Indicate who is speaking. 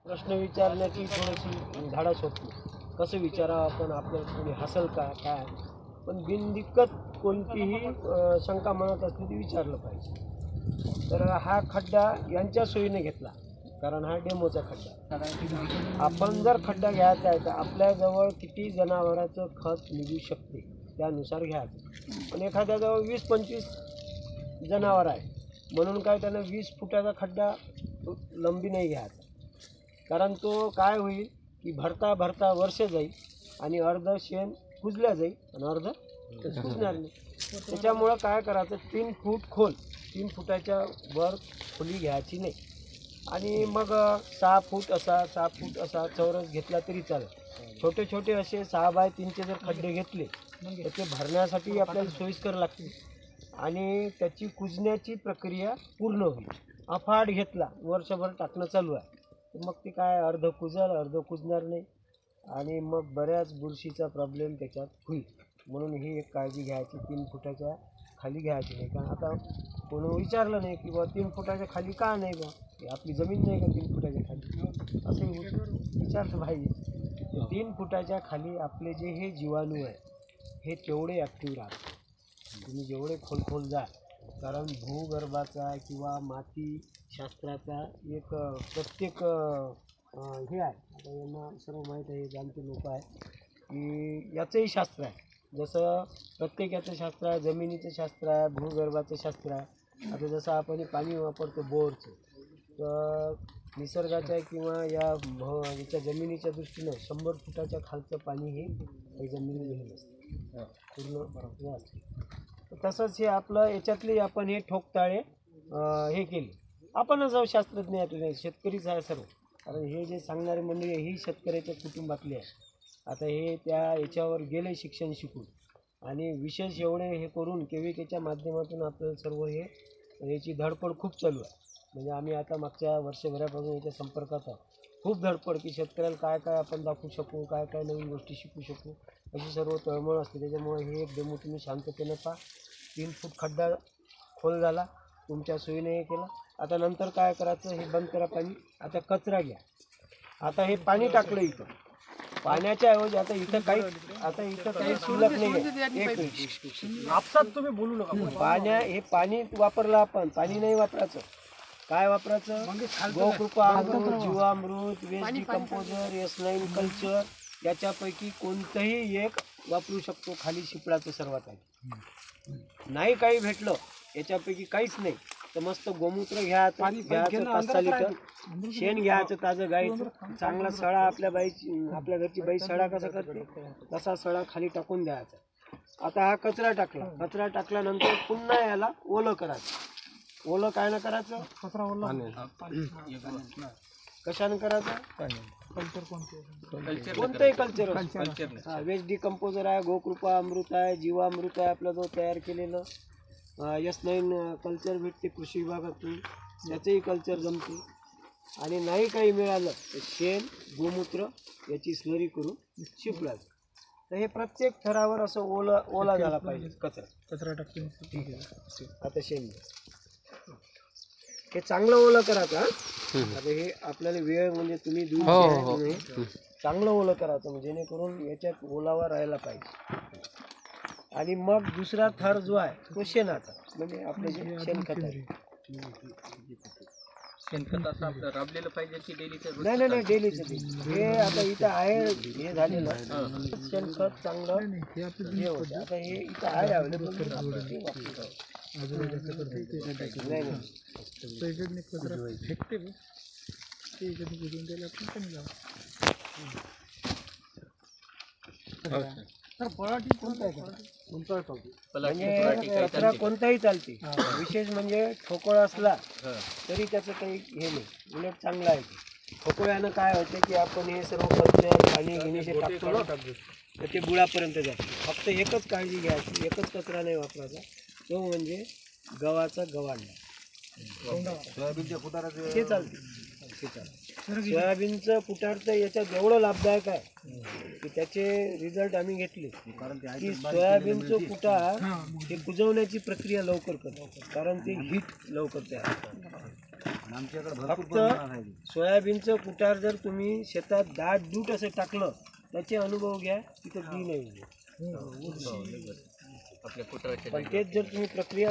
Speaker 1: प्रश्न विचारण्याची थोडीशी धाडस होती. कसं विचारावं आपण, आपल्याला कोणी हसल का काय, पण बिनदिक्कत कोणतीही शंका मनात असली ती विचारलं पाहिजे. तर हा खड्डा यांच्या सोयीने घेतला, कारण हा डेमोचा खड्डा. आपण जर खड्डा घ्यायचा आहे तर आपल्याजवळ किती जनावरांचं खत निघू शकते त्यानुसार घ्यायचं. पण एखाद्याजवळ 20-25 जनावर आहे म्हणून काय त्यानं 20 फुटाचा खड्डा लंबी नाही घ्यायचा, कारण तो काय होईल की भरता भरता वर्ष जाईल आणि अर्ध शेण कुजल्या जाईल आणि अर्ध कुजणार नाही. त्याच्यामुळं काय करायचं, 3 फूट खोल, 3 फुटाच्या वर खोली घ्यायची नाही. आणि मग 6 फूट असा 6 फूट असा चौरस घेतला तरी चालेल. छोटे छोटे असे 6 बाय 3चे जर खड्डे घेतले तर ते भरण्यासाठी आपल्याला सोयीस्कर लागते आणि त्याची कुजण्याची प्रक्रिया पूर्ण होईल. अफाट घेतला, वर्षभर टाकणं चालू आहे, तर मग ते काय अर्ध कुजल अर्ध कुजणार नाही आणि मग बऱ्याच बुरशीचा प्रॉब्लेम त्याच्यात होईल. म्हणून ही एक काळजी घ्यायची, 3 फुटाच्या खाली घ्यायची नाही. कारण आता कोणी विचारलं नाही की बा 3 फुटाच्या खाली का नाही, बा आपली जमीन नाही का 3 फुटाच्या खाली, असं विचारलं पाहिजे. 3 फुटाच्या खाली आपले जे हे जीवाणू आहे हे तेवढे ॲक्टिव्ह राहतात. तुम्ही जेवढे खोल जा, कारण भूगर्भाचा किंवा मातीशास्त्राचा एक प्रत्येक हे आहे. आता यांना सर्व माहीत आहे, जाणते लोक आहे की याचंही शास्त्र आहे. जसं प्रत्येक याचं शास्त्र आहे, जमिनीचं शास्त्र आहे, भूगर्भाचं शास्त्र आहे. आता जसं आपण पाणी वापरतो बोरचं, तर निसर्गाच्या किंवा याच्या जमिनीच्या दृष्टीनं 100 फुटाच्या खालचं पाणी हे जमिनीत गेलेलं असतं, पूर्ण बरोबर असते. तसंच हे आपलं याच्यातले आपण हे ठोकताळे हे केले. आपणच जाऊ शास्त्रज्ञ नाही, शेतकरीच आहे सर्व. कारण हे जे सांगणारी मंडळी ही शेतकऱ्याच्या कुटुंबातली आहे. आता हे त्या याच्यावर गेले शिक्षण शिकून आणि विशेष एवढे हे करून केविकेच्या माध्यमातून आपलं सर्व हे याची धडपड खूप चालू आहे. म्हणजे आम्ही आता मागच्या वर्षभरापासून याच्या संपर्कात आहोत. खूप धडपड की शेतकऱ्याला काय काय आपण दाखवू शकू, काय काय नवीन गोष्टी शिकू शकू, अशी सर्व तळमळ असते. त्याच्यामुळे हे एक डेमो तुम्ही शांततेनं पहा. 3 फूट खड्डा खोल झाला, तुमच्या सोयीने हे केलं. आता नंतर काय करायचं, हे बंद करा पाणी. आता कचरा घ्या. आता हे पाणी टाकलं इथं, पाण्याच्या ऐवजी आता इथं काही शिल्लक नाही. एक मिनिट आपसात तुम्ही बोलू नका. हे पाणी वापरलं आपण, पाणी नाही वापरायचं. काय वापरायचं, गोकृपा अमृत, जीवामृत, वेस्ट डिकम्पोजर, S9 कल्चर, याच्यापैकी कोणतंही एक वापरू शकतो. खाली शिपडाचं सर्वात आहे. नाही काही भेटलं याच्यापैकी काहीच नाही तर मस्त गोमूत्र घ्यायचं 5-6 लिटर, शेण घ्यायचं ताजं गाईचं, चांगला सडा. आपल्या घरची बाई सडा कसा करते तसा सडा खाली टाकून द्यायचा. आता हा कचरा टाकल्यानंतर पुन्हा याला ओलं करायचं. ओलं काय ना करायचं, कचरा ओला कशाने करायचं, कोणतंही कल्चर, वेस्ट डिकम्पोजर आहे, गोकृपा अमृत आहे, जीवामृत आहे आपला जो तयार केलेलं, S9 कल्चर भेटते कृषी विभागातून, त्याचंही कल्चर जमते. आणि नाही काही मिळालं तर शेण गोमूत्र याची स्लरी करून शिपडायचं. तर हे प्रत्येक थरावर असं ओला झाला पाहिजे कचरा टाकते. ठीक आहे. आता शेण हे चांगलं ओलं करायचं. आता हे आपल्याला वेळ म्हणजे तुम्ही दूध चांगलं ओलं करायचं म्हणजे जेणेकरून याच्यात ओलावा राहायला पाहिजे. आणि मग दुसरा थर जो आहे तो शेणाचा, म्हणजे आपले जे शेणखत आहे. शेणखत असं आपलं राबलेलं पाहिजे की डेलीचं? नाही डेलीचं. हे आता इथं आहे हे झालेलं शेणखत चांगलं हे होतं. आता हे इथं आहे अवेलेबल. कचरा कोणताही चालते, विशेष म्हणजे ठोकळ असला तरी त्याचं काही हे नाही, उलट चांगलं आहे. ठोकळ्यानं काय होतं की आपण हे सर्व कचरा पाणी गिनीचे टाकतो ना, तर ते बुडापर्यंत जाते. फक्त एकच काळजी घ्यायची, एकच कचरा नाही वापरायचा, तो म्हणजे गव्हाचा गवांडा. सोयाबीनच्या फुटाराचं हे चालते. सोयाबीनचं फुटारचं याच्यात एवढं लाभदायक आहे की त्याचे रिझल्ट आम्ही घेतले. की सोयाबीनचं फुटार हे कुजवण्याची प्रक्रिया लवकर करतो, कारण ते हीट लवकर तयार होतं. फक्त सोयाबीनचं कुटार जर तुम्ही शेतात दाट दूट असं टाकलं त्याचे अनुभव घ्या, तिथं बी नाही उगवत. पण तेच जर तुम्ही प्रक्रिया